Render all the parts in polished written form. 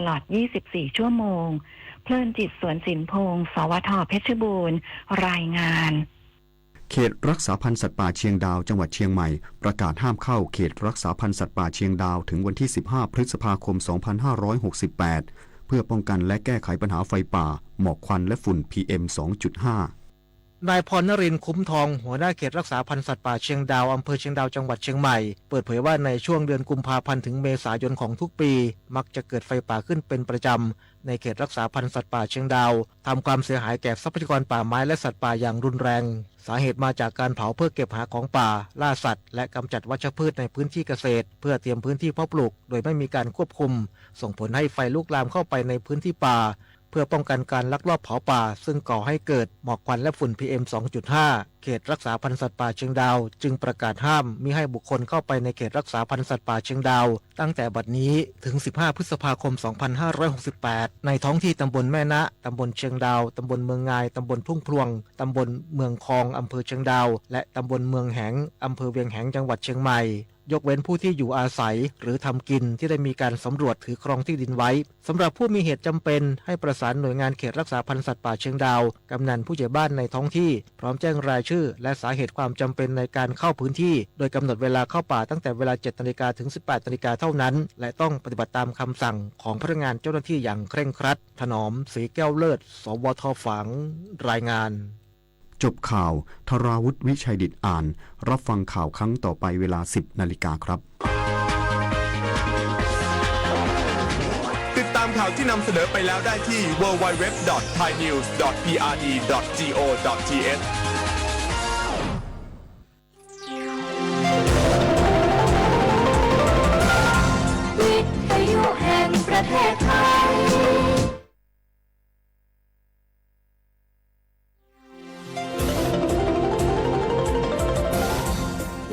ลอด 24 ชั่วโมงเพลินจิตสวนสินพงศ์สวท.เพชรบูรณ์รายงานเขตรักษาพันธุ์สัตว์ป่าเชียงดาวจังหวัดเชียงใหม่ประกาศห้ามเข้าเขตรักษาพันธุ์สัตว์ป่าเชียงดาวถึงวันที่ 15 พฤษภาคม 2568 เพื่อป้องกันและแก้ไขปัญหาไฟป่าหมอกควันและฝุ่น PM 2.5 นายพรนรินทร์คุ้มทองหัวหน้าเขตรักษาพันธุ์สัตว์ป่าเชียงดาวอำเภอเชียงดาวจังหวัดเชียงใหม่เปิดเผยว่าในช่วงเดือนกุมภาพันธ์ถึงเมษายนของทุกปีมักจะเกิดไฟป่าขึ้นเป็นประจำในเขตรักษาพันธุ์สัตว์ป่าเชียงดาวทำความเสียหายแก่ทรัพยากรป่าไม้และสัตว์ป่าอย่างรุนแรงสาเหตุมาจากการเผาเพื่อเก็บหาของป่าล่าสัตว์และกำจัดวัชพืชในพื้นที่เกษตรเพื่อเตรียมพื้นที่เพาะปลูกโดยไม่มีการควบคุมส่งผลให้ไฟลุกลามเข้าไปในพื้นที่ป่าเพื่อป้องกันการลักลอบเผาป่าซึ่งก่อให้เกิดหมอกควันและฝุ่น PM 2.5 เขตรักษาพันธุ์สัตว์ป่าเชียงดาวจึงประกาศห้ามมิให้บุคคลเข้าไปในเขตรักษาพันธุ์สัตว์ป่าเชียงดาวตั้งแต่บัดนี้ถึง 15 พฤษภาคม 2568 ในท้องที่ตำบลแม่นะตำบลเชียงดาวตำบลเมืองงายตำบลทุ่งพลวงตำบลเมืองคองอำเภอเชียงดาวและตำบลเมืองแหงอำเภอเวียงแหงจังหวัดเชียงใหม่ยกเว้นผู้ที่อยู่อาศัยหรือทำกินที่ได้มีการสำรวจถือครองที่ดินไว้สำหรับผู้มีเหตุจำเป็นให้ประสานหน่วยงานเขตรักษาพันธุ์สัตว์ป่าเชียงดาวกำนันผู้ใหญ่บ้านในท้องที่พร้อมแจ้งรายชื่อและสาเหตุความจำเป็นในการเข้าพื้นที่โดยกำหนดเวลาเข้าป่าตั้งแต่เวลา 7 นาฬิกาถึง 18 นาฬิกาเท่านั้นและต้องปฏิบัติตามคำสั่งของพนักงานเจ้าหน้าที่อย่างเคร่งครัดถนอมศรีแก้วเลิศสวท.ฝางรายงานจบข่าวธราวุฒิวิชัยดิษฐ์อ่านรับฟังข่าวครั้งต่อไปเวลา 10 นาฬิกาครับติดตามข่าวที่นำเสนอไปแล้วได้ที่ www.thainews.prd.go.th วิทยุแห่งประเทศไทย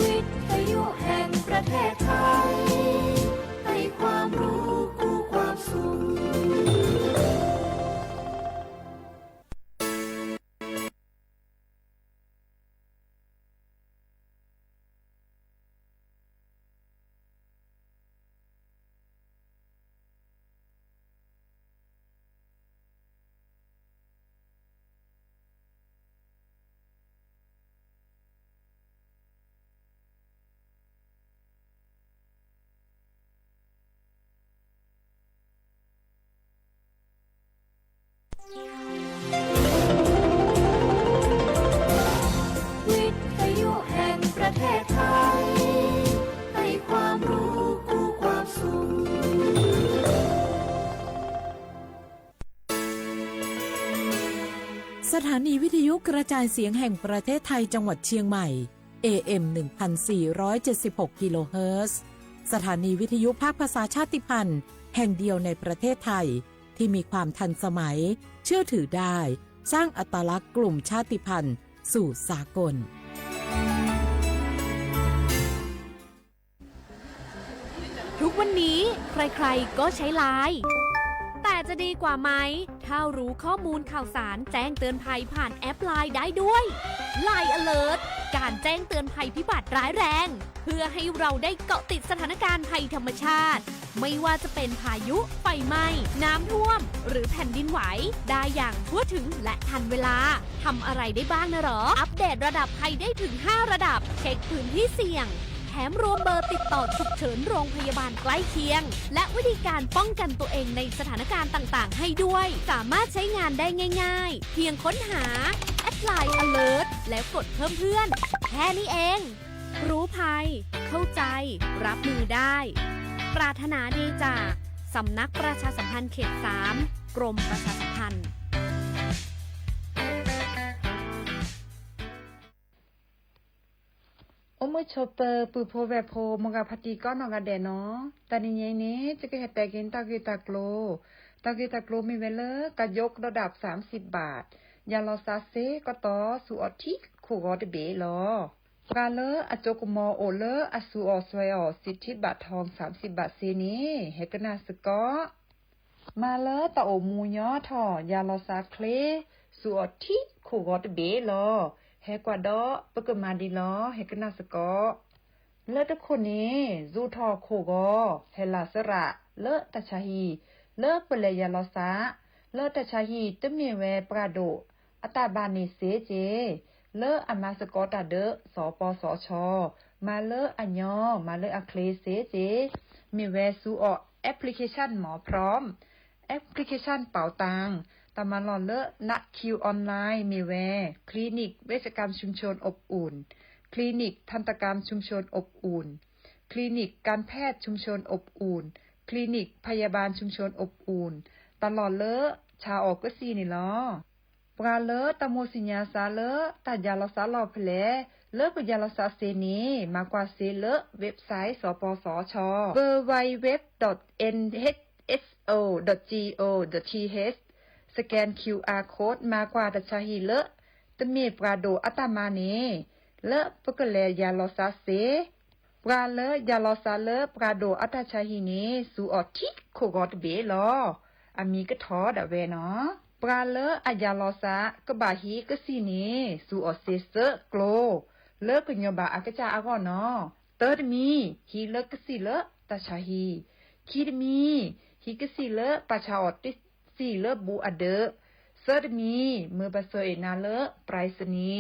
วิทยุแห่งประเทศไทยให้ความรู้คู่ความสุขวิทยุแห่งประเทศไทยให้ความรู้คู่ความสุขสถานีวิทยุกระจายเสียงแห่งประเทศไทยจังหวัดเชียงใหม่ AM 1476 กิโลเฮิรตซ์สถานีวิทยุภาคภาษาชาติพันธุ์แห่งเดียวในประเทศไทยที่มีความทันสมัยเชื่อถือได้สร้างอัตลักษณ์กลุ่มชาติพันธุ์สู่สากลทุกวันนี้ใครๆก็ใช้ไลน์แต่จะดีกว่าไหมถ้ารู้ข้อมูลข่าวสารแจ้งเตือนภัยผ่านแอปไลน์ได้ด้วย Line Alert การแจ้งเตือนภัยพิบัติร้ายแรงเพื่อให้เราได้เกาะติดสถานการณ์ภัยธรรมชาติไม่ว่าจะเป็นพายุไฟไหม้น้ำท่วมหรือแผ่นดินไหวได้อย่างทั่วถึงและทันเวลาทำอะไรได้บ้างนะหรออัปเดตระดับภัยได้ถึง5ระดับเช็คพื้นที่เสี่ยงแถมรวมเบอร์ติดต่อฉุกเฉินโรงพยาบาลใกล้เคียงและวิธีการป้องกันตัวเองในสถานการณ์ต่างๆให้ด้วยสามารถใช้งานได้ง่ายๆเพียงค้นหา Line Alert แล้วกดเพิ่มเพื่อนแค่นี้เองรู้ภัยเข้าใจรับมือได้ปรารถนาดีจากสำนักประชาสัมพันธ์เขต 3 กรมประชาสัมพันธ์โอมือชเปอร์ปือโพแวโพมงกะพัติก้อนอกะแดเนาะตานี้ไงนี้จะก็เฮ็ดแต่กินตากีตาโกลมีเวลกะยกระดับ30 บาทยาลอซาเซก็ต่อสู่อทิคู่ก็ได้เบลอกาเลอจกมอโอเลอสูอสวยอสิทธิบัตรทอง30 บาทเซนี้เฮกนาสกอมาเลตะโอมูย้อทอยาลอซาเคลสู่อทิคู่ก็ได้เบลอเฮกวาดอปกมาดีลอเฮกนาสกอเลตะคนนี้จูทอโคกอเฮลาสระเลตะชาฮี เลิกไปเลยยาลอซาเลิกแต่ชาฮีตมีแวปราโดอัตาบานิเสเจเลิกอามาสกอตาเดสปสชมาเลิกอัญญอมาเลิกอะเคลเสเจมีแวซูออแอปพลิเคชันหมอพร้อมแอปพลิเคชันเป๋าตังตามาลอนเลอะนัดคิวออนไลน์มีแวคลินิกเวชกรรมชุมชนอบอุ่นคลินิกทันตกรรมชุมชนอบอุ่นคลินิกการแพทย์ชุมชนอบอุ่นคลินิกพยาบาลชุมชนอบอุ่นตลอดเลอะชาออกก็ซีนี่ลอปราเลอะตะโมสิญญาซาเลอะตายาลอซาลอเพลเลิกกับยาลอซาเซนีมากกว่าเซเลอะเว็บไซต์สปสช www.nhso.go.th สแกน QR Code มากกว่าดัชฮีเลอะตะเมปราโดอัตมาเนเลอะปกแลยาลอซาเซปราเลอะยาลอซาเลอะปราโดอัตชาฮีเนสูออทิโคกอตเบลออามีก็ทอดะเวเนาะปราเลอะอะยาลอซากะบาฮีกะซีเนสูออเซเซโกลเลิกกะญอบาอากะจาอากอเนาะเติดมีฮีเลกะซีเลตาชาฮีคีดมีฮีกะซีเลปาชาออติซีเลบูอเดเซิดมีมือบาเซเอนาเลปรายสนี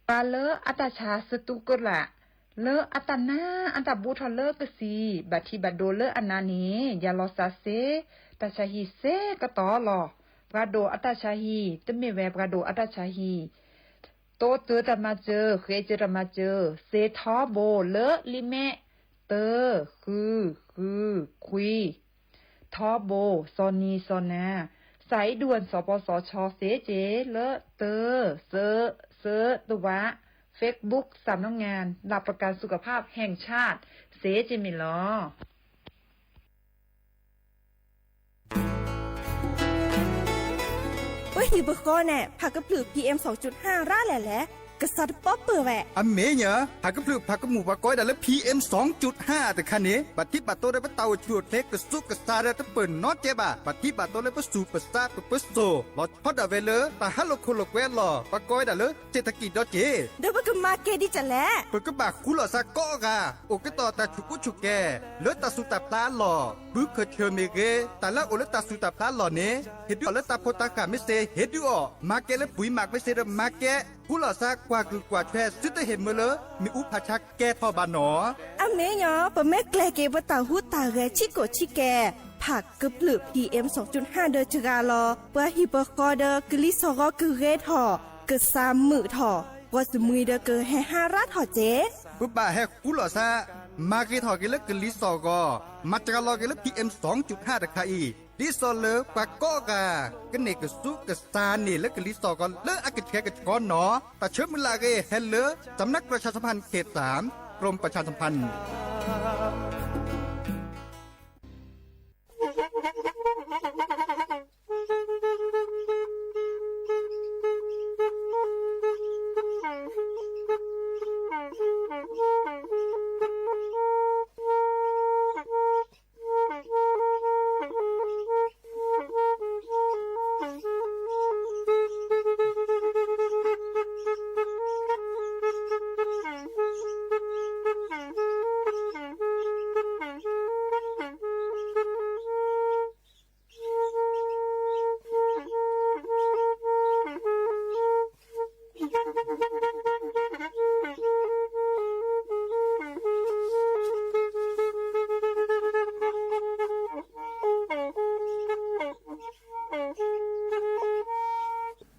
ปาเลอัตชาสตุกละเลอัตนาอันตบูทอเลกะซีบัดทีบัดโดเลอนานียาลอซาเซตาชาฮีเซกะตอลอปราโดอัตชาฮีตะเมแวปราโดอัตชาฮีโตเตอตะมาเจอเคเจตะมาเจอเซทอโบเลลิเมเตอคือคุยทอโบซอนีซอนาสายด่วนสปสชเสเจเลเตอเซตัวะ Facebook สำนักงานหลักประกันสุขภาพแห่งชาติเสเจมิลอว่าฮีบก็แน่ผักกระปลือ PM 2.5 ร่าแหละกษัตริย์ป๊อปเปิดแหวะอเมเนอะผักกระปลือผักกระหมูผักก้อยแต่ละ PM 2.5 แต่คันนี้บัดที่บัดโตได้ปะเตาจวดเล็กกระสุกกระซาได้ตะเปิ่นนอตเจ็บอ่ะบัดที่บัดโตได้ปะสูปะซาปะปะโซลอดพอดอะเวเลตาฮัลโลโคโลแควลอปะก้อยได้เลยเศรษฐกิจดอเจเดี๋ยวมันก็มาเกดิจะแหละเปิดกระบะคุลอซาก็กะโอกะต่อตาชุกุชุกแกเลตาสุตาปลาหล่อบึกเคเชเมเกแต่ละโอเลตาสุตาปลาหล่อเนเฮ็ดดิเลตาโพตากะไม่เซเฮ็ดดิอมาเกและปุ๋ยหมักไม่เซมาเกกุลอซากว่าคือกว่าแช่ซึตเห็นเมื่อเลยมีอุปชักแกทอบานหนออเมยอปะแม่แกลเกบตาหูตาแกชิโกชิแกผักกระปลือ PM 2.5 เดจกาลอปะฮิบกอเดกลิซอกอคือเรทอกึซามมือทอว่าสมุยเดเกแห่5รัดทอเจปุ๊บบ่าแฮกุลอซามาเกทอเกลกลิซอกอมาจากลอเกล PM 2.5 ตะคาอีดิซอเลปะก็กะกะเนกสุกะซานี่และกะลิซอกอเลอะกะแชกะกอนหนอตะเชิมมลาเกเฮเลสำนักประชาสัมพันธ์เขต3กรมประชาสัมพันธ์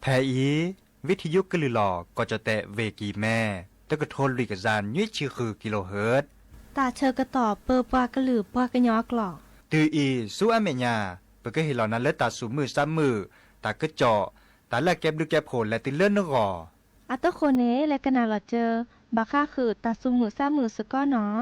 แทอีวิทยุกลือหลอก็จะแตะเวกีแม่ตะกะโทนลิกจานยุ้ยชื่อคือกิโลเฮิรตซ์ตาเชอกระตอบเปอปากระหลือปากระยอกหลอกตืออีสู้อเมญาเปก็เห็นเหล่านั้นและตาสูมือซ้ำมือตากระเจาะตาแลกแก็บดูแก็บโผลและติเลื่อนนกออัตโคเนและกนาหลอเจอบาค่าคือตาซุมือซ้ำมือสก้อเนาะ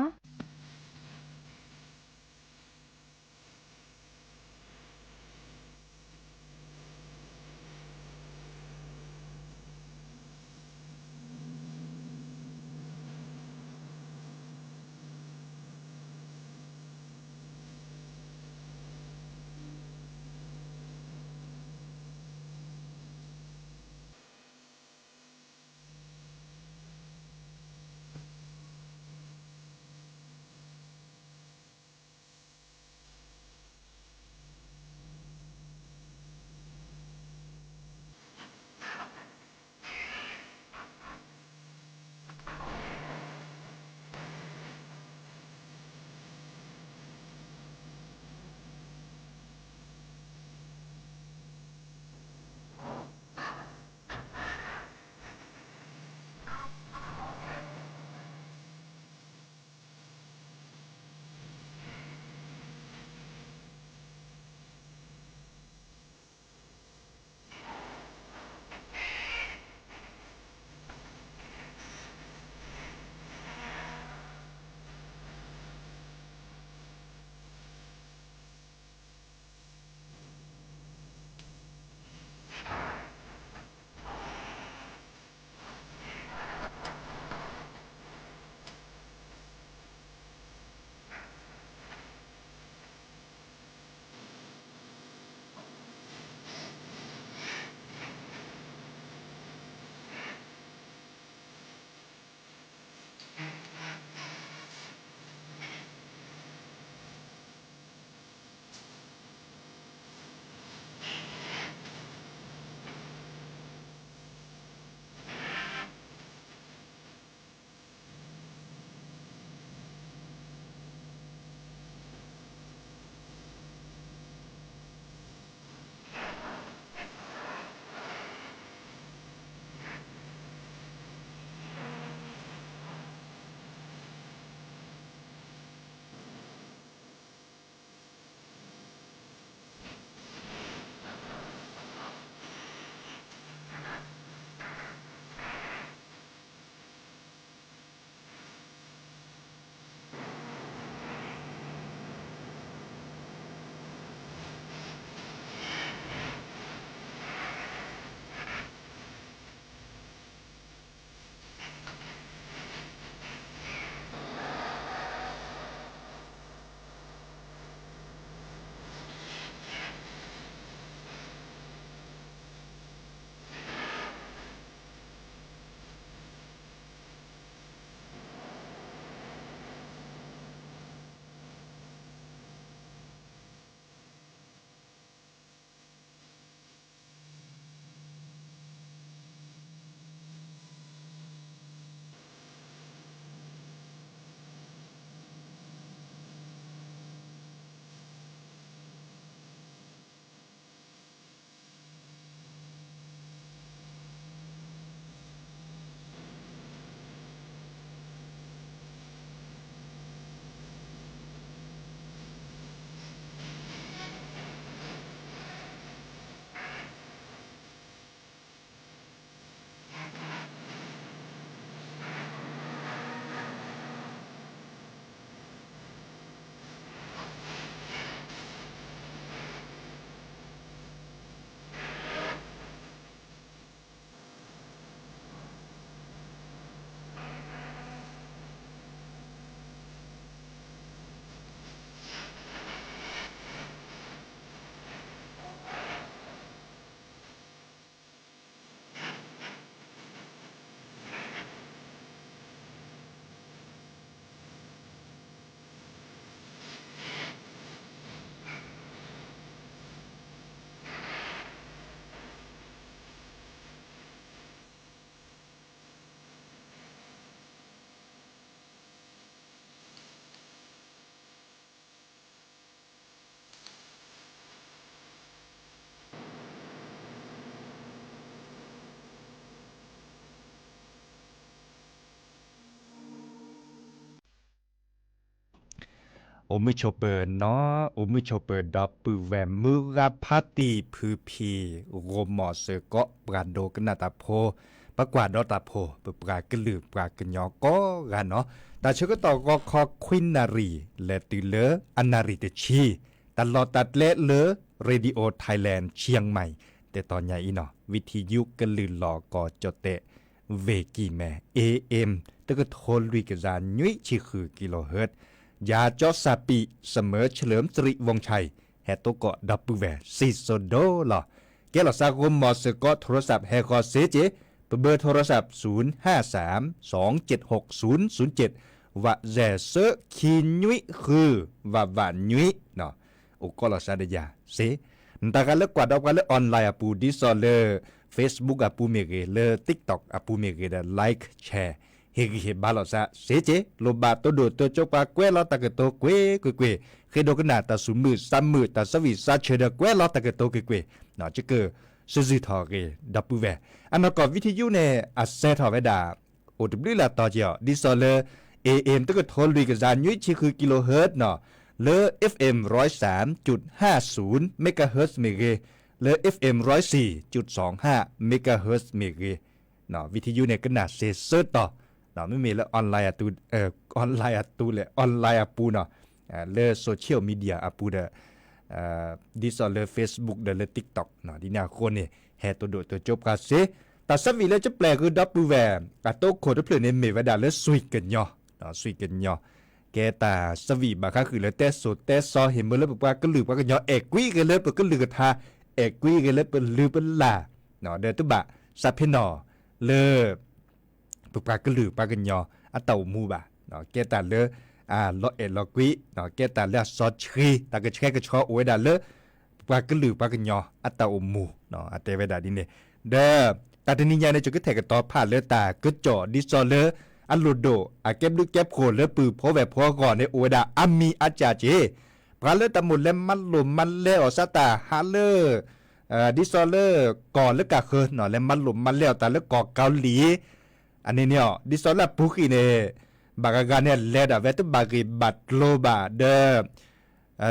มิโชเปิดเนาะโอมิโชเปิดดับปือแวมมือกับพาตีพือพีโรมอเซเกาะปราโดกนาตาโพปะกว่าดอตาโพปปรากลือปรากญอก็กันเนาะแต่เชก็ต่อก็คอควินนารีและตือเลออันนาริเตชีตลอดตัดเลเลอเรดิโอไทยแลนด์เชียงใหม่แต่ตอนใหญ่อีเนาะวิทยุกลือหลอก็จเตเวกีแม่ AM ตะก็โทรลุยกะจานยุ้ยชิคือกิโลเฮิรตซ์ยาจอซาปีเสมอเฉลิมตรีวงชัยแฮตโตเกาะดับเบิลแวซีโซโดล่ะแกลสากมมอสก็โทรศัพท์แฮคอเซเจเบอร์โทรศัพท์053276007ว่าแจเซคีนุยคือว่านุยเนาะโอก็ลสาดยาเซนตากันเลิกกว่าดอกกันเลิกออนไลน์ปูดิซอเลอร์ Facebook อาปูเมเกเลอ TikTok อาปูเมเกเดไลค์แชร์เฮกิเฮบาลอซาเซเจโลบาโตโดโตโจปาเกวลอตะกะโตเกวเคโดกนาตาสุมือซัมมือตาสวิซาเชเดเกวลอตะกะโตเกเนาะจะเกซื่อๆทอเกดับปูแวอันนก็วิทยุเนี่ยอาเซทอเวดาโอดบลิลาตอเจอดิซอเลอ AM ตะกะโทรลุยกะจานยุ้ยชิคือกิโลเฮิรตซ์เนาะเลอ FM 103.50 เมกะเฮิรตซ์เมเกเลอ FM 104.25 เมกะเฮิรตซ์เมเกเนาะวิทยุเนี่ยก็น่าเซเซอร์ต่อเนาะไม่มีแล้วออนไลน์ตูออนไลน์ตูเลยออนไลน์ปูเนาะเลอโซเชียลมีเดียปูเดดิสเลอ Facebook เดเล TikTok เนาะดินาคนเนี่ยแฮตัวโดตัวจบกาเซแต่สวีแล้วจะแปลคือดับปูแวกะโตโคตรเพลเนี่ยเมวดาเลสวยกันย่อเนาะสวยกันย่อแกตาสวีบาค่ะคือเลยแต่โซแต่ซอเห็นเมื่อแล้วบอกว่าก็ลือว่ากันย่อเอกกุ้ยกันเลยเปิดก็ลือกันทาเอกกุ้ยกันเลยเป็นลือเป็นลาเนาะเดตุบะซาเพนอเลอปปากลือปากันยออะเต่ามูบะเนาะแกตาเลลอเอลอกุยเนาะแกตาเลซอชรีตากะแชกะชอโอเวดาเลปากลือปากันยออะเต่ามูเนาะอะเตเวดาดิเนเด้อตาตนิญาในจุกแทกะตอผ่านเลตากะจอดิซอเลอะโลโดอะเก็บลึกเก็บโคเลปือพอแวพอก่อนในโอเวดาอามีอาจาเจปราเลตะมุเลมันลมมันเลอซาตาฮาเลดิซอเลก่อนเลกะเคเนาะและมันลมมันแล้วตาเลก่อเกาหลีอันนี้เนี่ยดิสอลาปุกีเนี่ยบางการเนี่ยเลดาเวตุบากีบัดโลบาเด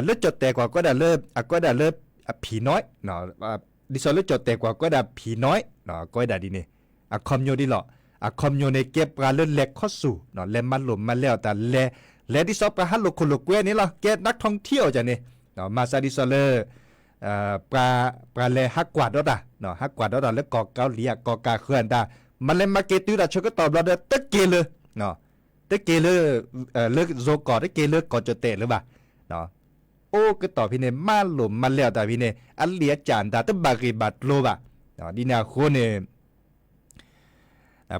เลือดจดแต่กว่าก็ได้เลิกผีน้อยเนาะดิสอลเลือดจดแต่กว่าก็ได้ผีน้อยเนาะก็ได้ดีเนี่ยคอมโยดีหรอคอมโยเนี่ยเก็บปลาเลือดเล็กข้อสู่เนาะและมันหลุมมันแล้วแต่และดิสอลปลาฮัลโลคนโลกเวนี่ล่ะเก็บนักท่องเที่ยวจ้ะเนี่ยเนาะมาซาดิสอลเลปลาเลฮักกวาดดอตาเนาะฮักกวาดดอตาแล้วก่อเกาหลีก่อกาเคลื่อนตามันเลยมาเกตุดาชก็ตอบเราเด้อตะเกเลเนาะตะเกเลเลิกโซกอตะเกเลก่อจะเตะหรือบ่าเนาะโอ้ก็ตอบพี่เนี่ยมาหลุมมันแล้วแต่พี่เนี่ยอันเลียจานตาตะบากีบัดโลบ่าเนาะดินาโคเนี่ย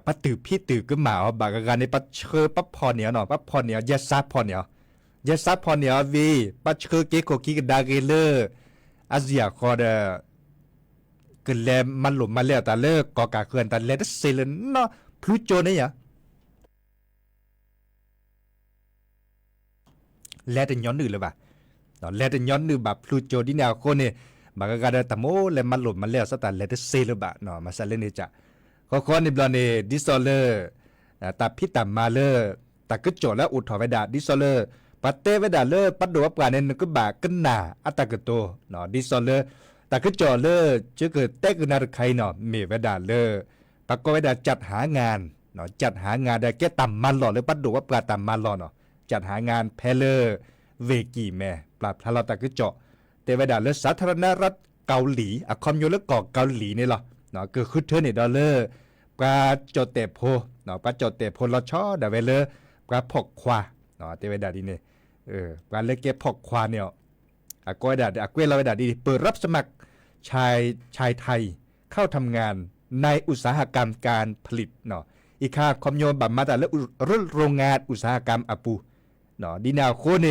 ปัดตือพี่ตือก็มาเอาบากกันในปัดเชอปัดพอเหนียวเนาะปัดพอเหนียวยาซาพอเหนียวยาซาพอเหนียววีปัดเชอเกโกกิกดาเกเลอาเซียคอเดก็แลมันหลุมมาแล้วแต่เลิกก่อกาเขื่อนแต่เลดเซเลนเนาะพลูโจเนี่ยแลดย้อนนึเลยป่ะเนาะแลดย้อนนึแบบพลูโจดินาโคเนี่ยบางกาเดตะโมแลมันหลุมมาแล้วซะแต่เลดเซเลบะเนาะมาซะเลนจะข้อนี่บลอนี่ดิซอเลอร์ตาพิตามาเลอร์ตากึโจแล้วอุดถอเวดาดิซอเลอร์ปัตเตเวดาเลอร์ปัดโดว่าปลาเนี่ยนึกบากึนหนาอัตตากโตเนาะดิซอเลอร์แต่ก็จอเลอจะเกิดเตกนาใครเนาะมีเวดาเลอปากก็เวดาจัดหางานเนาะจัดหางานได้แก่ต่ำมันหล่อหรือปัดดูว่าปลาต่ำมันหล่อเนาะจัดหางานแพเลอเวกีแม่ปลาพลาเราแต่ก็เจาะเตเวดาเลอสาธารณรัฐเกาหลีอะคอมโยเลก่อเกาหลีนี่หรอเนาะคือคือเธอเนี่ยดอลเลอร์ปลาจอเตโพเนาะปลาจอเตโพลอชอดาเวเลอปลาพกควาเนาะเตเวดาดีเนี่ยปลาเลเก็บพกควาเนี่ยอะก็เวดาอะเกวเราเวดาดีเปิดรับสมัครชายไทยเข้าทำงานในอุตสาหกรรมการผลิตเนาะอีกค่าคอมโยนบัมมาแต่และโรงงานอุตสาหกรรมอาปูเนาะดีนาโคเน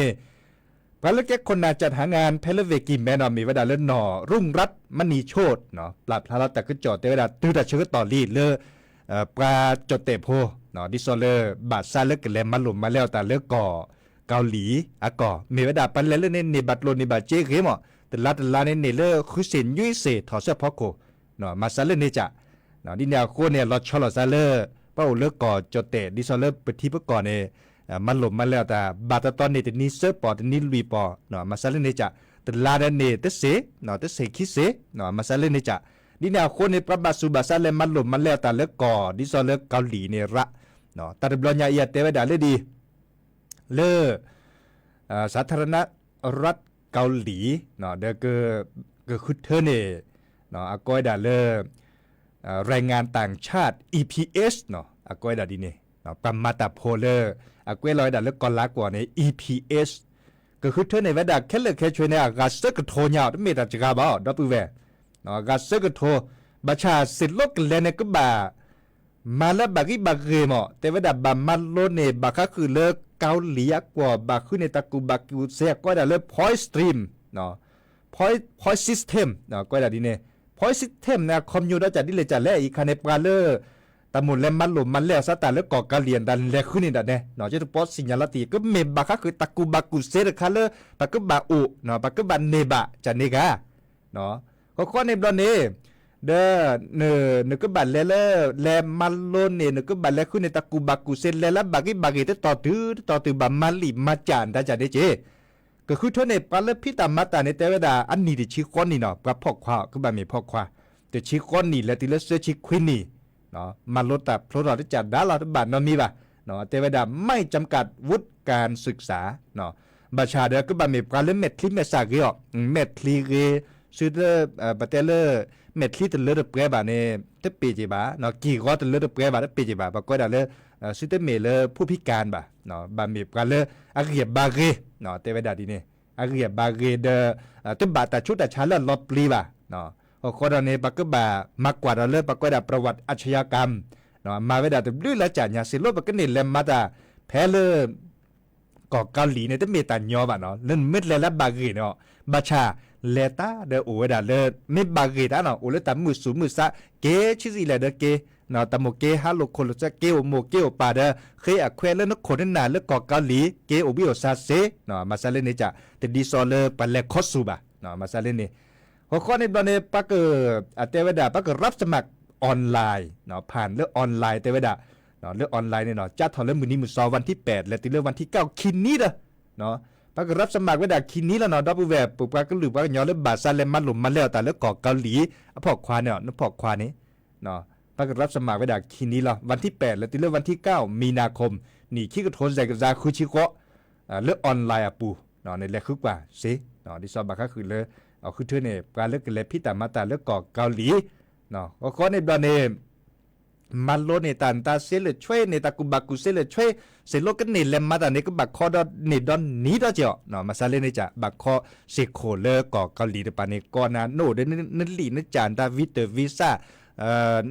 ปลาเล็กคนนาจัดหางานเพลเวกิมแม่นอมีเวดาเล่นหน่อรุ่งรัตน์มณีโชตเนาะปลาพลาแต่ก็จอดเตเวดาตื้อแต่เชื่อต่อรีดเลปลาจดเตโพเนาะดิโซเลบาดซาเล็กแลมมาหลุมมาแล้วแต่เลิกก่อเกาหลีอะก่อมีเวดาปันเล่นในบัดโลนิบาเจเกมอ่ะแต่ลาในเลอคือเส้นยุ่ยเสถอดเสื้อพอโคเนาะมาซาเลเนี่ยจะเนาะดินาโคเนี่ยรอชอลซาเลเป้าเลิกก่อจดเตดิโซเลปฏิปก่อนเนี่ย มันหลบมาแล้วแต่บาตตอนนี้แต่นี้เซอร์ปอแต่นี้ลุยปอเนาะมาซาเลนจะแต่ลาดเนตเสเนาะเสคิเสเนาะมาซาเลนจะดิแนวคนในประบาสุบาซาเลมันหลบมาแล้วแต่เลิกก่อดิซอเลิกเกาหลีเนี่ยระเนาะแต่บลอนยาเอียเตวดาเลยดีเลสาธารณรัฐเกาหลีเนาะเดอก็คือเธอเนี่ยเนาะอากอยดาเลแรงงานต่างชาติ EPS เนาะอากอยดาดีเนี่ยเนาะปัมมาตาโพเลอากอยลอยดาเลกอลากว่าใน EPS ก็คือเธอในเวดาแค่เลือกแค่ช่วยในอากาศเสกโทยาวที่มีแต่จะกาบ้าดับเบิลเวเนาะอากาศเสกโทบัชาสิลกเลนก็บ่ามาแล้วบากิบาเกมอแต่เวดาบามาโลเนบาก็คือเลิกเกาหลีกว่าบาคือในตะกูบากิวเซียก็ได้เลิก point stream เนาะ point system เนาะก็ได้ดีเนี่ย point system นะคอมยูได้จัดดิเลยจัดแล้วอีกคันในปลาเลอตะมุนและมันหลุมมันแล้วซะแต่แล้วก่อกะเลียนดันแลขึ้นนี่ดันเนี่ยเนาะจะต้องปอสิญญาลติก็เมบาก็คือตะกูบากุเซรคาเลปะก็บาอุเนาะปะก็บาเนบะจันเนกาเนาะก็ในบลอนนี้เด้อเนก็บัดแลมันโลนเนี่ยเนก็บัดแลขึ้นในตะกูบากุเซแลละบากิต่อตือบามาลีมาจานได้จัดได้เจก็คือเท่าในปลาเลพิตามาตาในแต่เวลาอันนี้ดิชิคอนนี่เนาะกับพอกควาก็บามีพอกควาแต่ชิคอนนี่และติเลเซชิควินนี่เนาะมันลดแต่เพราะเราได้จัดดาราบาทนมีป่ะเนาะแต่เวลาไม่จำกัดวุฒิการศึกษาเนาะบัชาเดก็บามีปลาเลเม็ดคลิเมสาเกอเม็ดคลีเกซื้อบัตเตเลเม็ดคลีตเลอเปรบาเนี่ยเตปีจิบาเนาะกี่ก็ตเลอเปรบาเตปีจิบาปะก็ได้เลยซื้อเตเมเลผู้พิการบ่ะเนาะบามีปลาเลอาเกียบาเกเนาะแต่เวลาดีเนี่ยอาเกียบาเกเดตึบบาตาชุดตาชาเลลอปลีบ่ะเนาะคนเราเนี่ยปะก็บ่ามากกว่าเราเลยปะก็ได้ประวัติอาชญากรรมเนาะมาเวลาแต่ลื่นละจ่ายาสิโลปะก็เนี่ยเลมมาตาแพ้เลยก่อเกาหลีเนี่ยเตเมตานยอบ่ะเนาะเล่นเม็ดเลยละบาเกเนาะบาชาเลต้าเดอโอเวดาเลไม่บาเกตาเนาะโอเลตามือสูมือซะเกชิซิเลเดเกเนาะตาโมเกฮาโลโคโลจะเกโอโมเกโอปาเดเคยอะแควเลนคนนั้นน่ะเลก่อเกาหลีเกโอบิโอซาเซเนาะมาซาเลนี่จ้ะแต่ดิซอเลปะเลคอสูบะเนาะมาซาเลนี่ข้อในบลอนเนปักเตเวดาปักรับสมัครออนไลน์เนาะผ่านเรื่องออนไลน์เตเวดาเนาะเรื่องออนไลน์เนี่ยเนาะจัดทอเลมื้อนี้มื้อ2วันที่8และติเรื่องวันที่9คินนี้เด้อเนาะปักรับสมัครเวดาคินนี้แล้วเนาะดับเบิลแวร์ปุกปักก็หรือปักย้อนเลยบาซาเลมันหลุมมันแล้วแต่แล้วก่อเกาหลีพอกควาเนี่ยพอกควานี้เนาะปักรับสมัครเวดาคินนี้แล้ววันที่8และติเรื่องวันที่9มีนาคมนี่คิกโทนใส่กะซาคุชิโกะเรื่องออนไลน์ปูเนาะในแลคือกว่าซิเนาะดิซอบักก็คือเลยเอาคือเธอเนี่ยการเลิกกันเลยพิตามาตาเลิกก่อเกาหลีเนาะก็ในบลอนเนมันโลเนตันตาเซเลช่วยในตากุบักกุเซเลช่วยเซโลกันเนเลมมาตาเนี่ยก็บักคอดเนดอนนี้ดอเจาะเนาะมาซาเลเนจะบักคอเซโคเลก่อเกาหลีปาเนกอนาโนเดนลีนจานดาวิเตอร์วีซ่า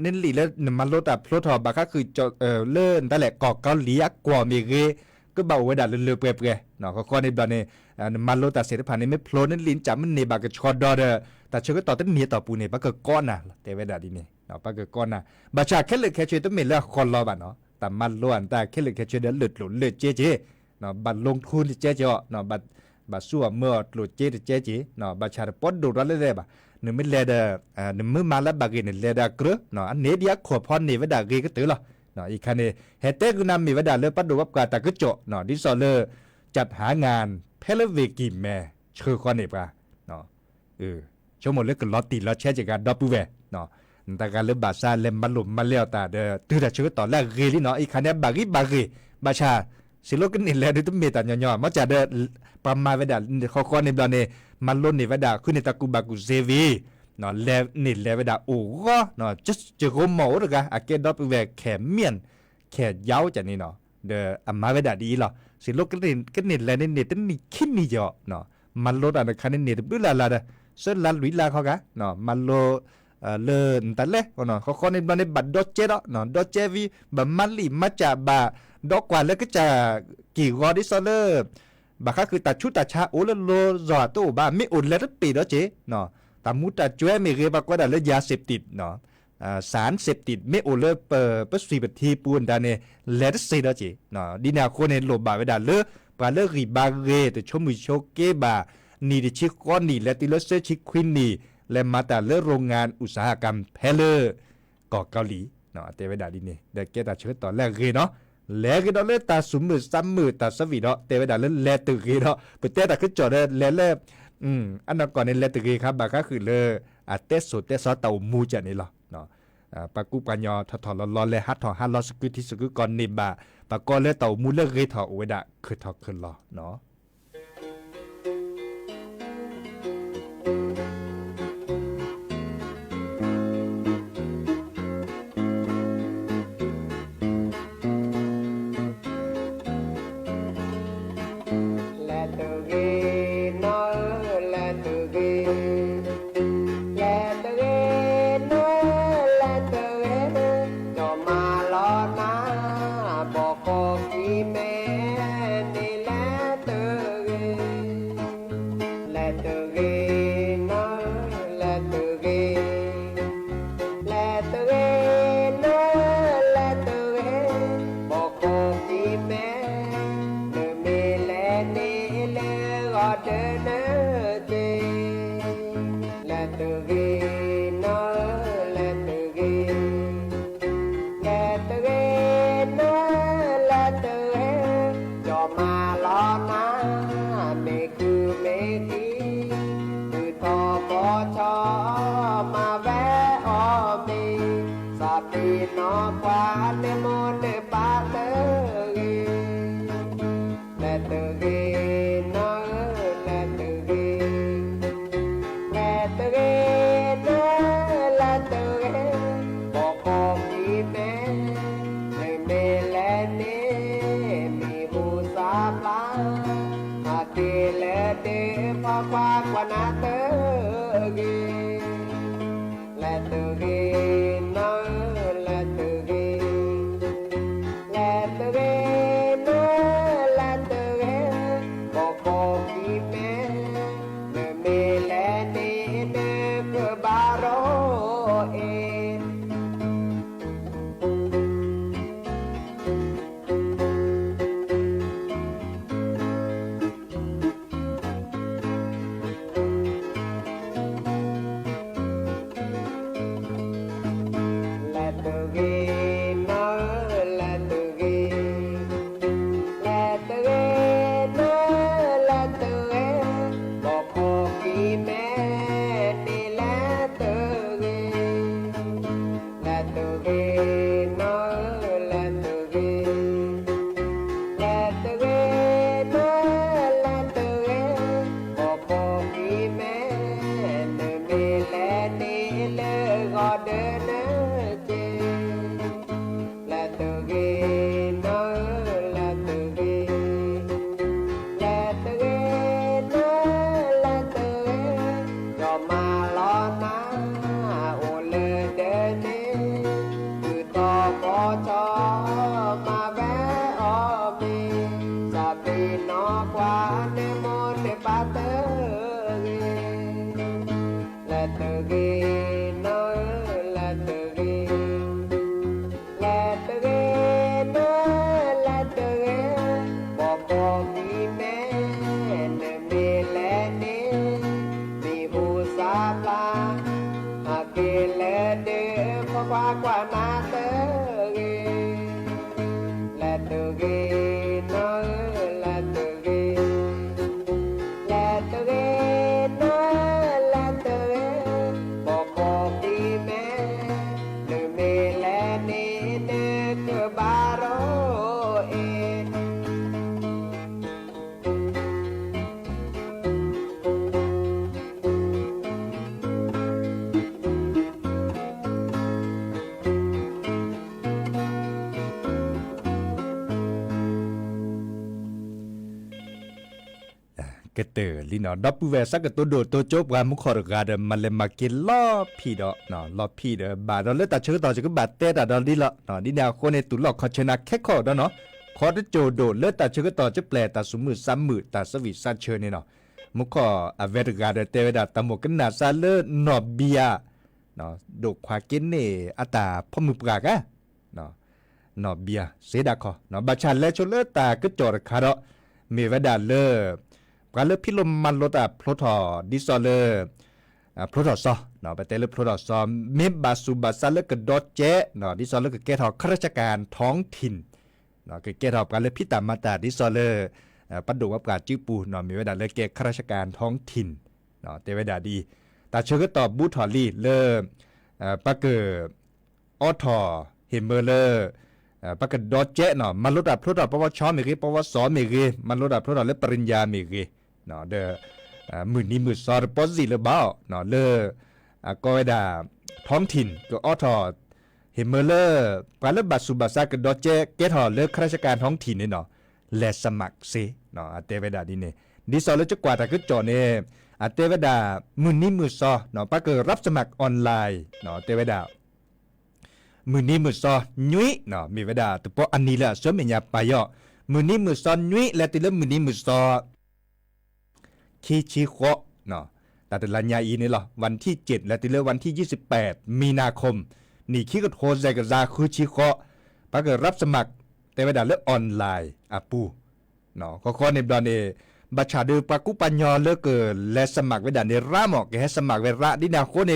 เน้นลีแล้วมันโลตาพลทอบักก็คือเลื่อนแต่แหละก่อเกาหลีกว่ามีเกก็เบาไว้ดาเลือเปรย์เนาะก็ในบลอนเนมันโลตาเสร็จผ่านในไม่โผล่นั่นลิ้นจับมันเนบากชอดดอเดอแต่เชื่อก็ต่อต้นเนียต่อปูเนปากก้อนน่ะแต่เวลาดีเนี่ยเนาะปากก้อนน่ะบาชาแค่เลือกแค่ช่วยต้นเมล์คนรอบ้านเนาะแต่มันล้วนแต่แค่เลือกแค่ช่วยเดือดหลุดเลือดเจ๊เนาะบัตรลงทุนเจ๊เนาะบัตรสู้เมื่อหลุดเจ๊เนาะบาชาปอดดูรัดเลยบ่ะหนึ่งไม่เลดหนึ่งมือมาแล้วบางทีเนี่ยเลดกระเนาะอันเนี้ยดีขวบพอนนี่เวลาเกก็ตื่นละเนาะอีกคันเนี่ยเฮเต้ก็นำมีเวลาเลือกปัดดูวับกาตะกุโจเนาะดิซอเลจัดหางานเพลเวกิแม่ชื่อคนนี้ป่ะเนาะชั่วโมงเล็กก็ลอตีลอแช่จากการดับเบิลเวเนาะแต่การเลือกบาซาเล่มมันหลุมมันเลี้ยวตาเด้อตื่นแต่ชื่อตอนแรกเกลี่เนาะอีกคันนี้บากีบาชาสิโลกันนี่แหละดูต้องมีแต่ย่อๆมันจะเด้อประมาณเวลาข้อในตอนนี้มันล้นในเวลาขึ้นในตะกูบากูเซวีเนาะแล้วนี่แล้วเวลาโอ้ก็เนาะจะโกหมอหรือไงอาเกดับเบิลเวแขมเมียนแขยาวจากนี่เนาะเด้อมาเวลาดีหรอสิโลกันนี่แหละนี่ตั้งนี่คิดนี่เจาะเนาะมันโลดอันคันนี่ดูลาเด้อเส้นลาลุยลาเขากะเนาะมันโลเลินแต่เล่เนาะเขาในบ้านในบัดดอเจเนาะดอเจวีบัมันลีมาจากบาดอกกว่าแล้วก็จะกี่วอดิซอเลอร์บาก็คือตัดชุดตัดชาโอเลโลจอดตู้บ้าไม่อุ่นแล้วปีดอเจเนาะแต่มุดตัดจ้วยไม่เรียบก็ได้เลยยาเสพติดเนาะสารเสพติดไม่อุ่นเลยเปิดสีบัทีปูนดานเนี่ยเลดซีดอเจเนาะดีนาคนในโลบาเวดาเลปาเลรีบาเรแต่ชมุยโชเกบานี่ดิชิคอนนี่และติเลเซชิควินนี่และมาแต่เลือโรงงานอุตสาหกรรมเพลเลอร์ก่อเกาหลีเนาะเตเวดาดีนี่เด็กเกตาเชิดตอนแรกเนาะ แล้วก็เลยตาสุมือซ้ำมือตาสวีเนาะแต่เวลาเล่นแลตึกเนาะไปแต่ตาขึ้นจอดแลอันนั้นก่อนในแลตึกครับบาก็คือเลยเตสโซเตสเตามูจันนี่หรอเนาะปากุปัญญาถอดร้อนเลยฮัทถอฮัทลอสกุที่สกุก่อนนิบาปากก็เลยเตามูเลเกถอเวดาคือถอขึ้นรอเนาะกเตอร์ลีนอดับเวสักตัวโดตัวจบว่ามุขอรกาเดมันเลยมากินล้อพี่ดอเนาะล้อพี่เดบาดเลยตัดเชื้อต่อจากบาดเตะดอดีละเนาะนี่แนวคนในตุลอกเขาชนะแค่ข้อดเนาะขอได้โจโดเลือดตัดเชื้อต่อจะแปลตัดสมือซ้ำมือตัดสวิสันเชื้อเนี่ยเนาะมุขออเวรกาเดเตเวดาตมกันนาซาเลนอเบียเนาะดกควากินเนอัตาพมือปรากะเนาะนอเบียเสดาคอเนาะบาชันและชเลตาก็จอดคาร์เมเวดาเลการเลือกพิลมมันรถพลทอดิซอเลพลทอซอเนาะไปเตลพลทอซอเมบบาสุบาซาเลกดอเจเนาะดิซอเลกแกทอข้าราชการท้องถิ่น เนาะคือแกทอบกันเลยพิตามาตาดิซอเลอร์ปัดดูว่าการจื้อปูเนาะมีเวลาเลยแกข้าราชการท้องถิ่นเนาะเตเวดาดีแต่เชื่อก็ตอบบูทอลี่เลอปะเกอออทอเฮมเบอร์เลอร์ปะเกดอเจเนาะมันลดอับพลดอับปวชเมกีปวสเมกีมันลดอับพลดอับและปริญญาเมกีเนาะเดมือนี้มือซอร์ปอสิเลบ้าเนาะเลอก็เวดาท้องถิ่นก็ออทอเฮมเบอร์เลอร์ปาเลบัสสุบาซากดอเจเกทอเลอข้าราชการท้องถิ่นเนี่ยเนาะและสมัครเซเนาะเตเวดาดีเนี่ยดิซอเลจะกว่าแต่ก็จอเนี่ยเตเวดามือนี้มือซอเนาะปะเกรับสมัครออนไลน์เนาะเตเวดามือนี้มือซอนุ้ยเนาะมีเวดาตัวปออันนี้แหละสมัยยาปายอมือนี้มือซอนุ้ยและติเลมือนี้มือซอคีชิโคเนาะแต่ตลัญญาอีนี่หรอวันที่7และติเลวันที่28มีนาคมนี่คิดก็โทรใจกับซาคือชิโคปะเกรับสมัครเตเวดาเลือกออนไลน์อาปูเนาะข้อในดอนเอบัชาดือปากุปัญญาเลือกและสมัครเวดาในร่ามอกแกให้สมัครเวระดินาโคใน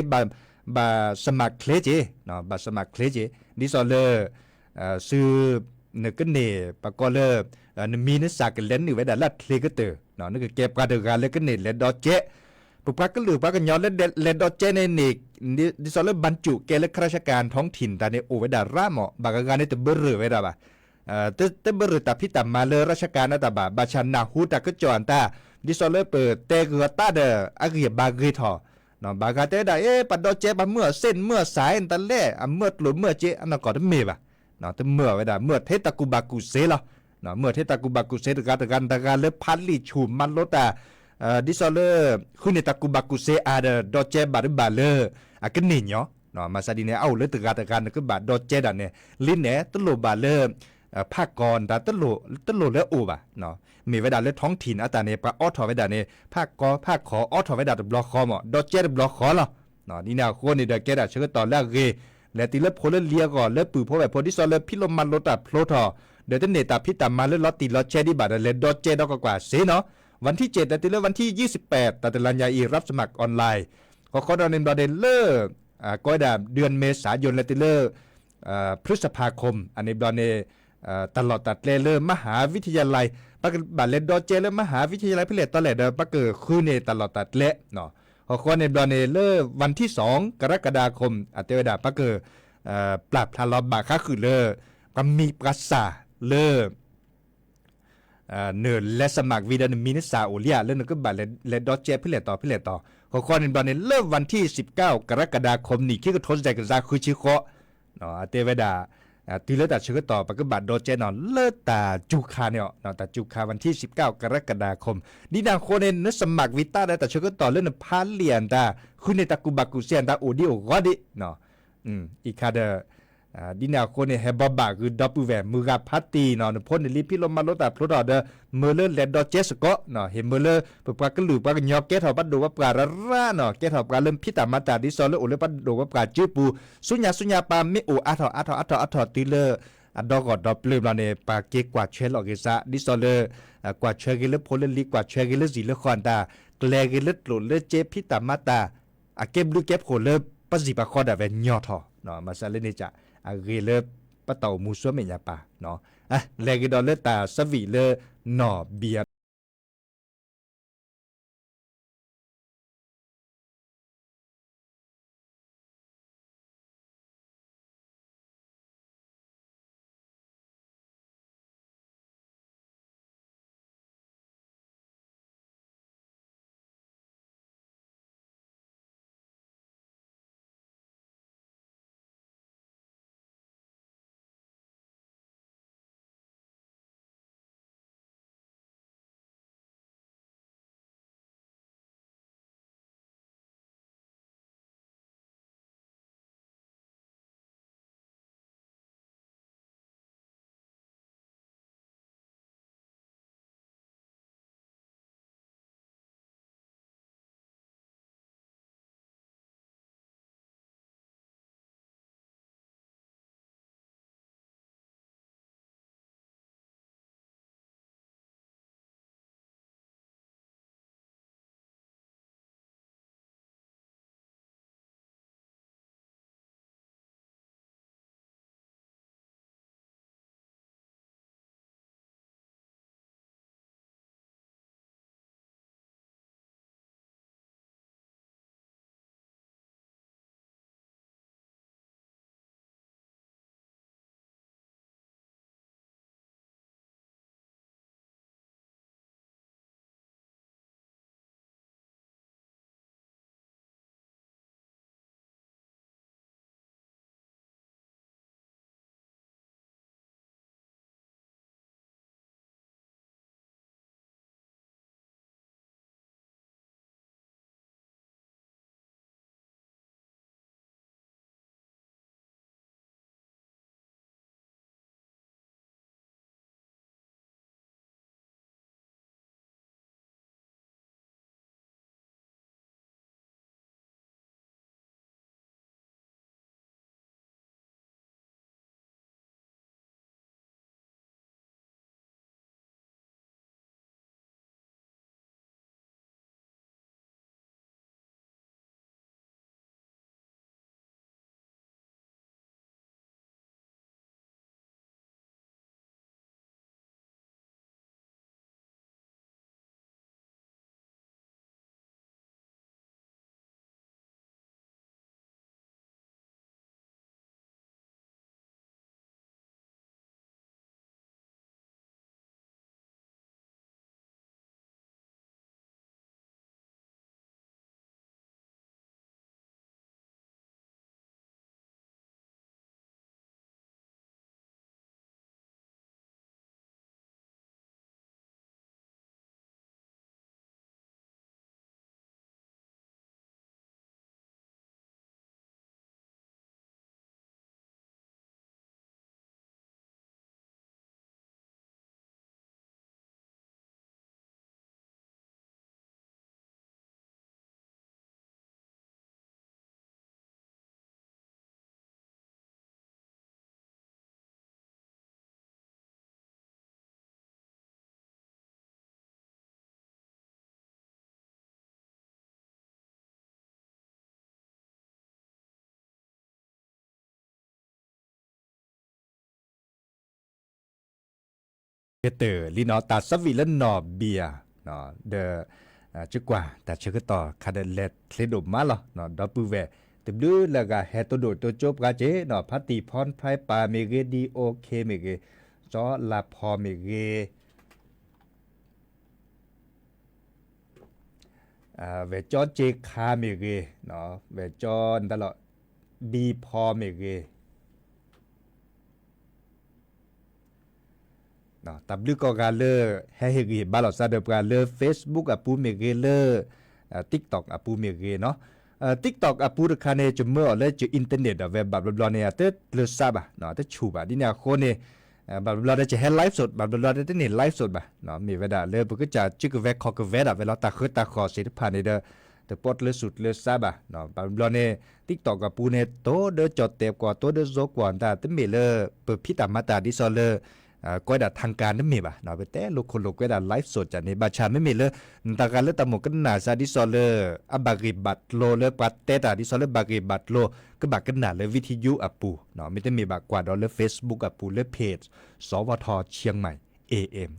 บาสมัครเคลเจเนาะบาสมัครเคลเจดิซอเลซื้อเนกเนปากอเลมีนสักเล่นนี่เวดาลัดเคลกเตอเนาะนึกเก็บกระเดกาเลกเนเลดอเจปุปากก็หรือปากญอเลดอเจในนี่ดิซอเลบรรจุแกและข้าราชการท้องถิ่นแต่ในโอเวดาร่ามอบากงานในตะเบอร์เวดาบาเตบรุตาพิตามาเลราชการนัตบาบาชันนาฮูตากจอนตาดิซอเลเปิดเตกตาเดอเกียบาเกทอเนาะบากาเตได้ปัดดอเจบาเมื่อเส้นเมื่อสายอันตะเล่เมื่อหลุดเมื่อเจอันนั้นก็เมบะเนาะแต่เมื่อเวดาเมื่อเทตะกุบากุเซละเนาะเมื่อเทตะกุบากุเซตะการเลพันลิชูมันโลตาดิซอเลคุเนตะกุบากุเซอาเดดอเจบาริบาเลอะกะนิญอเนาะมาซาดิเนเอาเลตะการก็บาดอเจดาเนี่ยลินเนตะโลบาเลภาคกรแต่ตลอและอูบะเนาะมีเวลาเลือท้องถิ่นอัตาเนปะออทอเวลาเนภาคกอภาคขอออทอเวลาบล็อกคอมดอเจบล็อกคอละเนาะนี่นาโคนี่เดเกดาเชกตอนแรกเกและติเลโพเลเลียก่อนเลปือโพแบบโพดิซอเลพิลมันโลตาโพลทอเดตเนตาพิตามาเลลอติลอเจดิบาเลดอเจดอกกว่าเซเนาะวันที่7แต่ติเลวันที่28ตาตลัญญาอีรับสมัครออนไลน์ขอดอนเนบาเดเลก็ได้เดือนเมษายนและติเลพฤษภาคมอันนี้บอนเนตลอดตัดเลมหาวิทยาลัยปกบัตเลดอเจเลมหาวิทยาลัยพิเลตตอนแรกเดปกคือเนตลอดตัดเลเนาะขอในบอนเนเลวันที่2กรกฎาคมอเตวดาปกปรับทาลอบาค่าคือเลก็มีประสาเลเนินและสมัครวีดานมินิสาโอเลียเรื่องนึงก็บัตเลดอเจพิเลตต่อขอในบอนเนเริ่มวันที่19กรกฎาคมนี่คิดก็ทนใจกับซาคือชิโคเนาะอเตวดาตีเลตาเชื่อต่อปฏิบัติโดยเจนอนเลตาจูคาเนี่ยนอตาจูคาวันที่19กรกฎาคมดินาโคเนนสมัครวิตาได้แต่เชื่อต่อเรื่องพาเลียนตาคุณในตะกุบักุเซียนตาโอดิโอก็ดิเนาะอีกคาเดดินาโคเนเฮบบาคือดับเวมือกับพัตตีเนาะพ้นในลิพิลมาโลตาพลอดเดเมเลเลดเจสก็เนาะเฮเมเลปปากลือปากยอกเกทอปัดดูว่าปการะเนาะเกทอปการเริ่มพิตามาตาดิซอเลโอเลปัดดูว่าปการจื้อปูสุญญาปาเมโออาทอติเลดอกอดอปลืมเราเนี่ยปาเกกว่าเชลอกิซาดิซอเลกว่าเชกิเลโพเลลีกว่าเชกิเลสีเลคอนตาแกลกิเลโลเลเจพิตามาตาอาเก็บลูกเก็บโคเลปะสิปะคอดาเวนยอทอเนาะมาซาเลเนจาอาเกเลปะเตามูซัวเมญาปาเนาะเลกิดอเลตาสวีเลนอเบีย เตอร์ลีนอตาสวิลนอเบียเนาะเดจุกว่าแต่เชื่อต่อคาเดเลตเคลดมาหรอเนาะดับเบิลเวตบลูแล้วก็เฮตัวโดตัวจบกาเจเนาะพัตติพรไพรปาเมเกดีโอเคเมเกจอลาพอเมเกเวจอเจคาเมเกเนาะเวจอตลอดดีพอเมเกเนาะตับลึกก็กาเลอให้เฮกีบาลอซาเดบกาเลอ Facebook อ่ะปูเมเกเลอTikTok อ่ะปูเมเกเนาะTikTok อ่ะปูรคาเนจุเมอเลจุอินเทอร์เน็ตอ่ะเว็บบลอเนี่ยเตเลซาบะเนาะเตชูบะดิเนี่ยโคเนบลอได้จะให้ไลฟ์สดบลอได้เนี่ยไลฟ์สดบะเนาะมีเวลาเลยปุ๊กจะจิกเวคคอกเวดอ่ะเวลาตาคือตาคอสิผ่านในเด้อแต่ปอดเลสุดเลซาบะเนาะบลอเนี่ย TikTok อ่ะปูเนโตเดจอดเตบกว่าโตเดโซกว่าตาเตเมเลเปิดพิตามาตาดิซอเลก็ได้ทางการนั่นมีบ่ะเนาะไปแต่ลูกคนลูกก็ได้ไลฟ์สดจากในบาชาไม่มีเลยตาการเลือดตาหมกกันหนาซาดิซอเลอับบากิบัตโลเลยปัตเตตาดิซอเลบากิบัตโลก็บักกันหนาเลยวิทยุอัปูเนาะไม่ได้มีบักกว่าดอลเลอร์ Facebook อัปูเลยเพจสวทเชียงใหม่ AM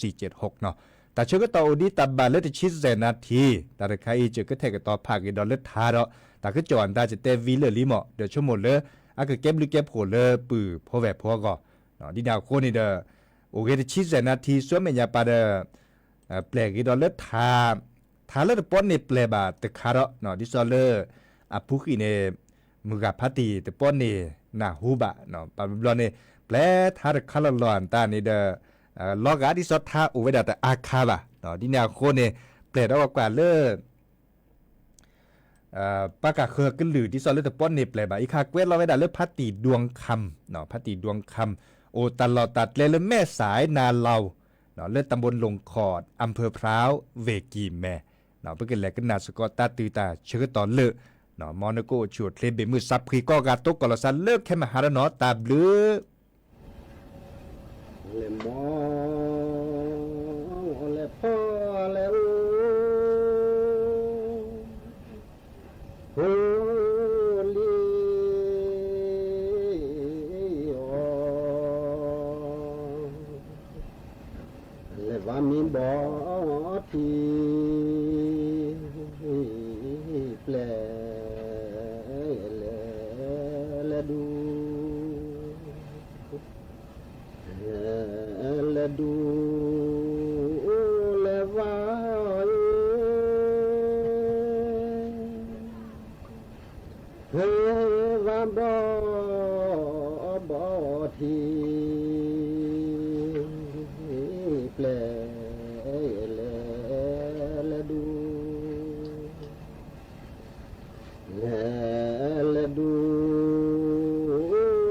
1476เนาะแต่เชื่อก็ต่อดีตาบาเลอร์ชิดเซนาทีแต่ใครเจอก็แทกต่อภาคดอลเลอร์ทาร์แต่ก็จอนตาจะเตวีเลอลิโมเดี๋ยวชั่วโมงเลยอาก็เก็บหรือเก็บโผล่เลยปื้อพอแหวพอก็เนาะดีดาวโคนี่เด้อโอเคจะชี้แจงนาทีส่วนเมียปาเดแปลกี่ดอลเลอร์ทาเลอร์ปอนนี่แปลบาตะคาระเนาะดิซอเลอร์อพุกิเนมือกับพัตีตะปอนนี่นาฮูบะเนาะปาบลอนนี่แปลทาร์คาร์ลอนตานี่เดลอกาดิซอทาอุเวดาตะอาคาบะเนาะดินาโคนี่แปลได้ว่ากว่าเลอปากาเคอกันหรือดิซอเลอร์ตะปอนนี่แปลบาอีคาเกวเราไว้ดาเลอพัตีดวงคำเนาะพัตีดวงคำโอตลอดตัดเลแม่สายนาเราเนาะเลือดตำบลลงขอดอำเภอพร้าวเวกีแม่เนาะเพื่อกันแหลกกันนาสกอตตาตือตาเชื่อตอนเลือเนาะมอนโกชวดเลเบมือซับพรีก็กาตกกอลซันเลิกแค่มาหาเนาะตาบลือเลมอเลพอเลโอว่ามีบ่ที่แปลและดูและว่าว่าบ่ที่แปลและดู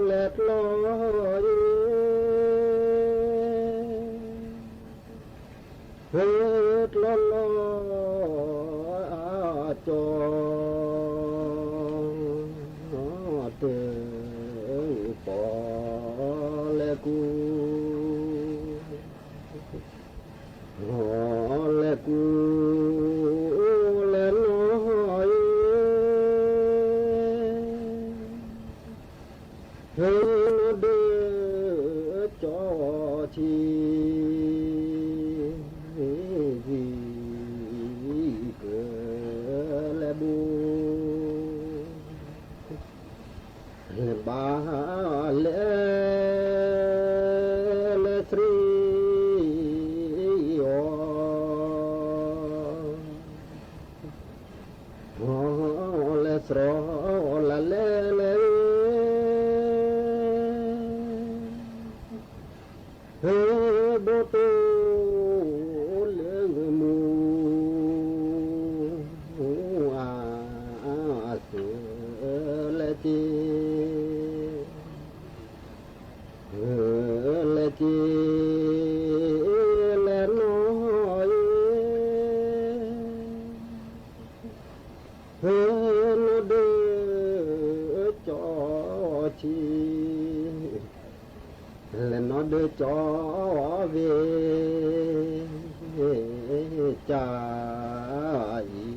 และลอยลอยจอเตปอและกูและกูและน้อยเฮ้เดจอทีเกิและบูบาเลสรีสรละเลเฮโบโตเลมูอาเสละจีละจีละน้อยเฮและนอเดจอเวจาอี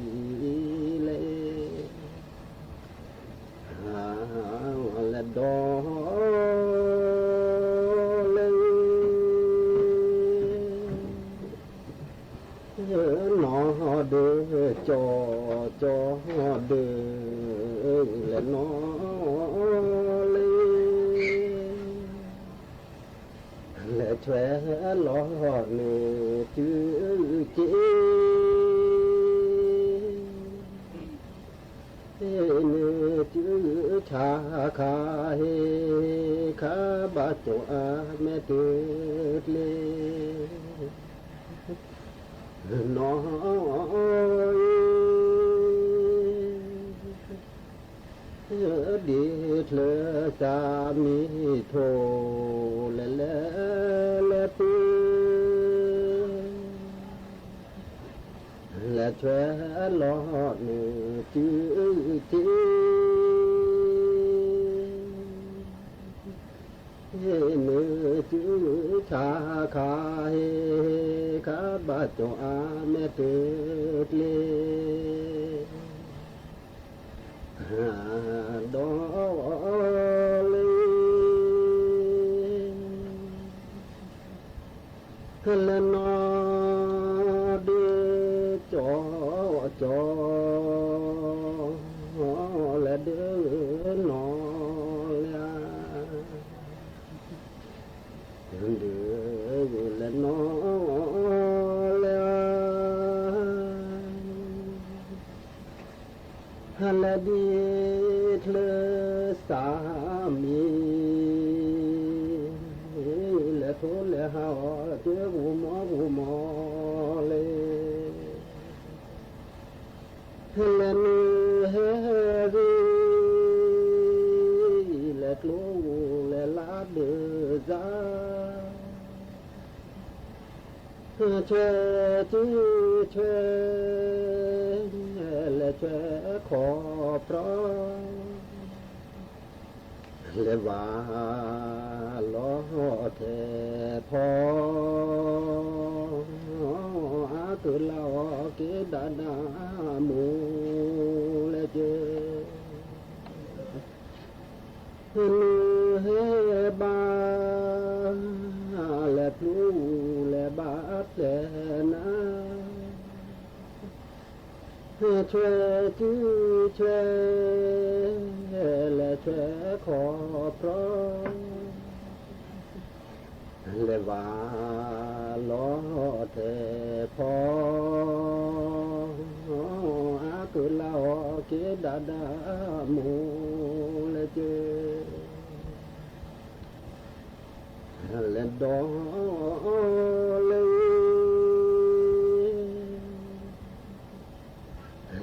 เลและดอเล จอจอเดือและน้อเลยและแฉล้อเนื้อจื้อเจเนื้อจื้อชาคาเฮขาบาโจอาแม่เตือเลยน้อยดีเธอสามีโทและปืและแฉลอดเนื้อจื้อจีเนื้อจื้อชาคาเฮขาบาโจอาแม่เตือเลยดอเลยและนอเดจอจอและเดือนอเดือและนอและดีเธอสามีและทุนและหาเจ้าหูหมอเลยและเนื้อดีและกลูและลาเดือซาเช่จื้อเช่และเช่ขอพร้อมและว่าล้อเทพออาตุลาเกดานามูและเจเฮบาและพลูและบาและนาช่วยจื้อช่วยและช่วยขอพร้อมและว่าล้อเทพออาตุลาเกดาดามูและเจและดอเลย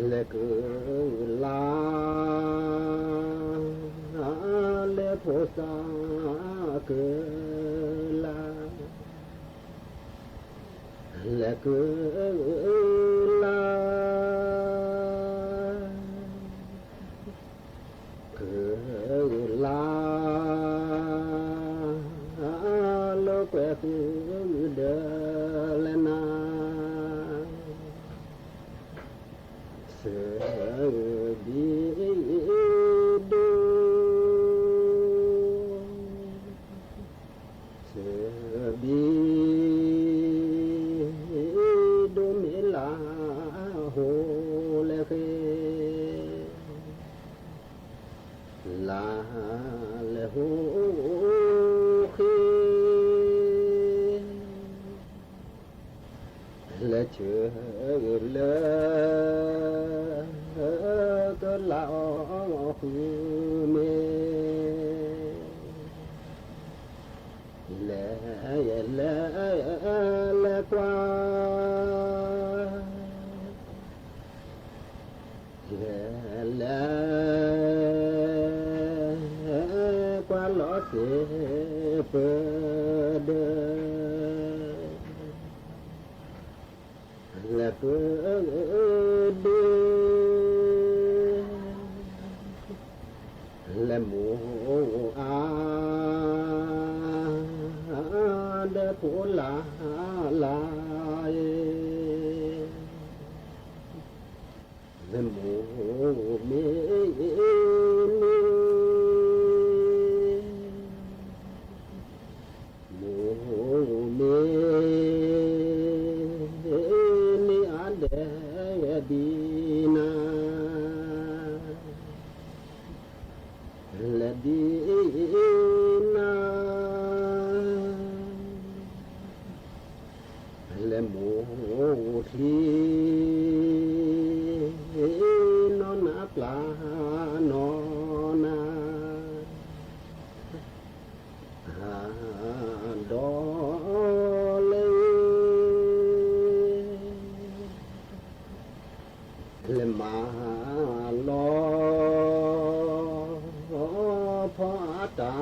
และกือลาและโพสากือลาและกือลากือลาโลกกือเดลนาเสือดีดูเสือดีดูมิลาโหเลเคลาเลโหเคและเชื่อเลยก็ลาคือเมและกว่าและกว่าล้อเสียเปิดและเปิดและหมูอาเดผูลาลายและหมูมีหมูมีอันเดดี และดีนาและหมูทีนอนนาปลานอนนาดอเลยและมาลอพอตา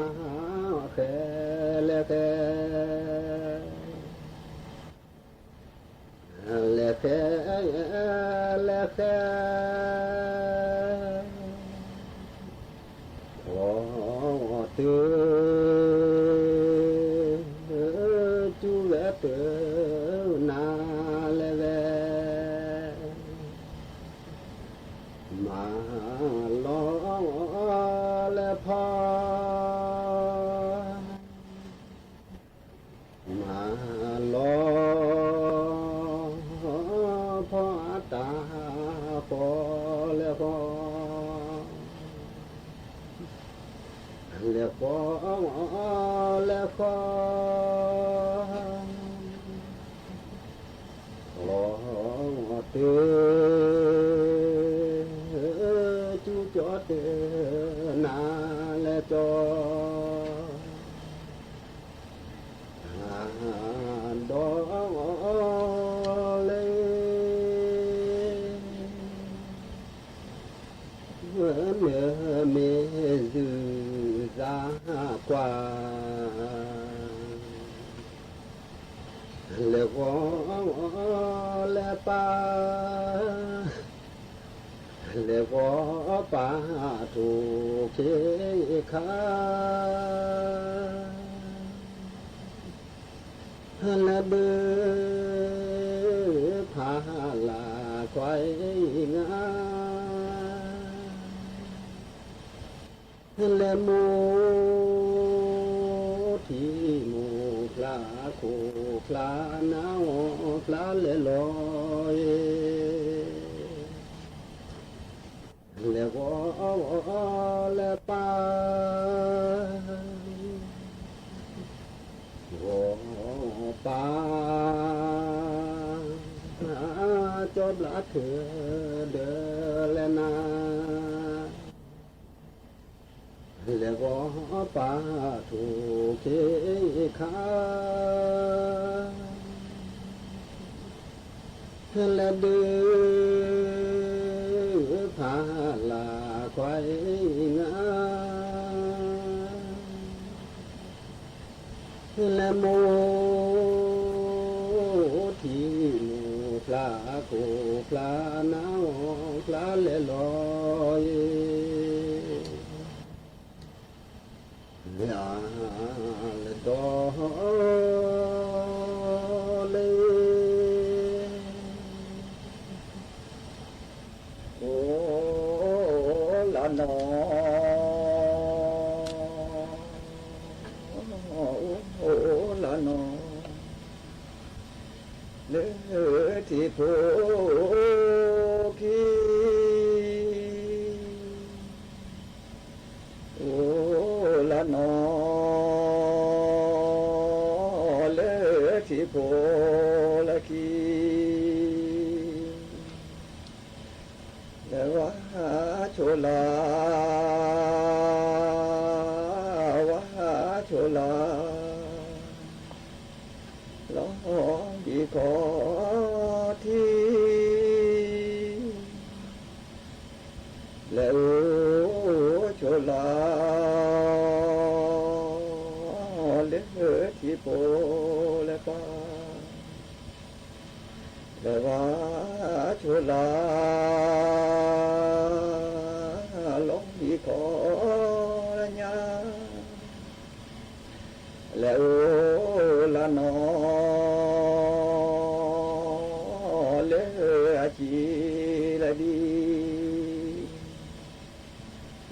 แค่และแค่และแค่และแค่พอเตือจูแวเตือนาและแวมาลอและพอมาลอพอตาพอและพอและพอและพอพอเตือจูจอเตือนาและจอดอเลยเมื่อเมจือซากว่าและวอและปาและวอปาถูกเคขาและเบือพาลาควายงาและหมูที่หมูปลาโคปลาหนาวปลาเล่ลอยและวอและปาวอปาจบละเถือเดอและนาและวอปาถูกเคขาและดื้อพาลาควายงาและหมูที่หมูปลาโกปลาหนาวปลาเล่ลอยและดอเลยโอ้ละนอโอ้ละนอเลือที่โพกีโอ้ละนอเลือที่โพละกีและว่าโชลาวาโชลาลองดีขอที่แล้วโชลาเลือที่โพและปาและว่าโชลาลองดีขอละญาแล้วละนอเลือจีละดี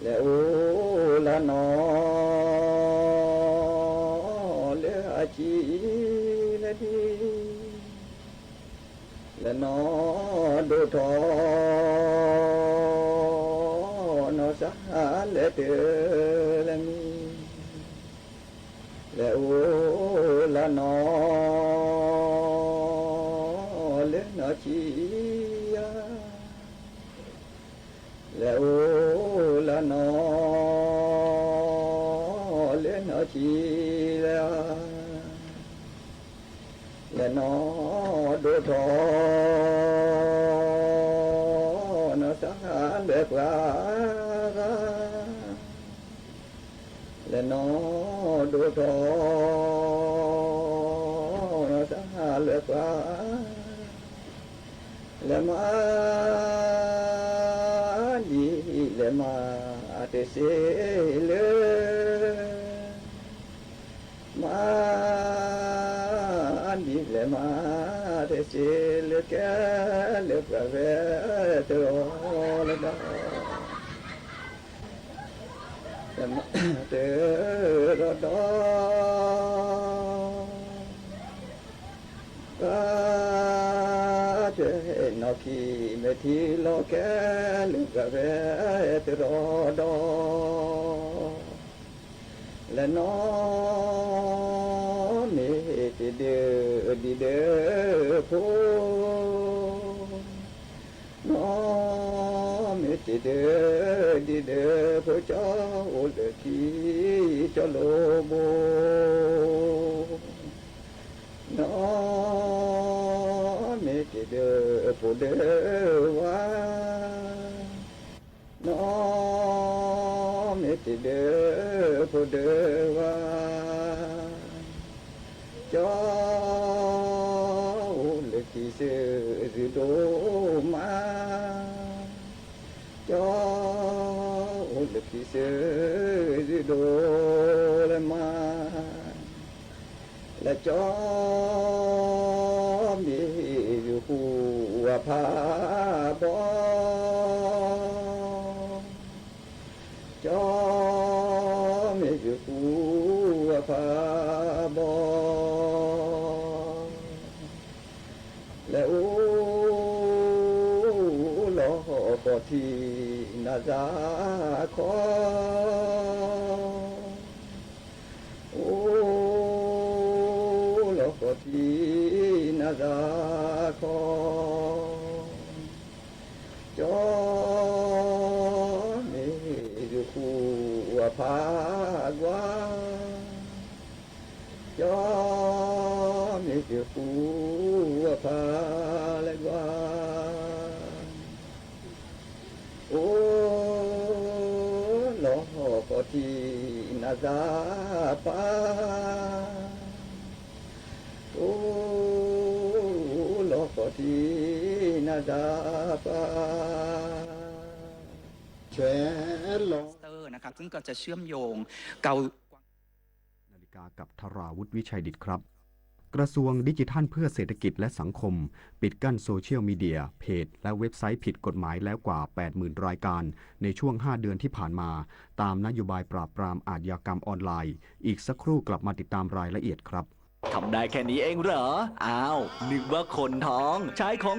แล้วละนอเลือจีละดีและนอดูทอนอสหา และเตอละมีและโอละนอและนอชียาและโอละนอและนอชียาและนอดูทอนอสังหารเบิกลาและนอดูทอนอสังหารเบิกลาและมาดีและมาเตเสเลมาดีและมาเตเสเลแกเลกะเวตโรละดาและมาเตรดากาเจนอคีเมทีโลแกเลกะเวตโรดอและนอเมติเดดิเดโพนอเมติเดดิเดโพเจ้าเลกีเจ้าโลโบนอเมติเดโพเดวานอเมติเดโพเดวาเจ้าเลกีเสริโดมาเจ้าเลกีเสริโดเลมาและเจ้ามีอยู่หัวผาบอจอมอยู่หัวผาบอและโอ้ลอกอทีนาจาคอโอ้ลอกอทีนาจาคอจอหัวผากว่าจอมีหัวผาและกว่าโอ้หลอกอทีนาซาปาโอ้หลอกอทีนาซาปาแชร์ลงนะครับซึ่งก็จะเชื่อมโยงเกานาฬิกากับธราวุฒิวิชัยดิตครับกระทรวงดิจิทัลเพื่อเศรษฐกิจและสังคมปิดกั้นโซเชียลมีเดียเพจและเว็บไซต์ผิดกฎหมายแล้วกว่า 80,000 รายการในช่วง 5 เดือนที่ผ่านมาตามนโยบายปราบปรามอาชญากรรมออนไลน์อีกสักครู่กลับมาติดตามรายละเอียดครับ ทำได้แค่นี้เองเหรออ้าวนึกว่าคนท้องใช้ของ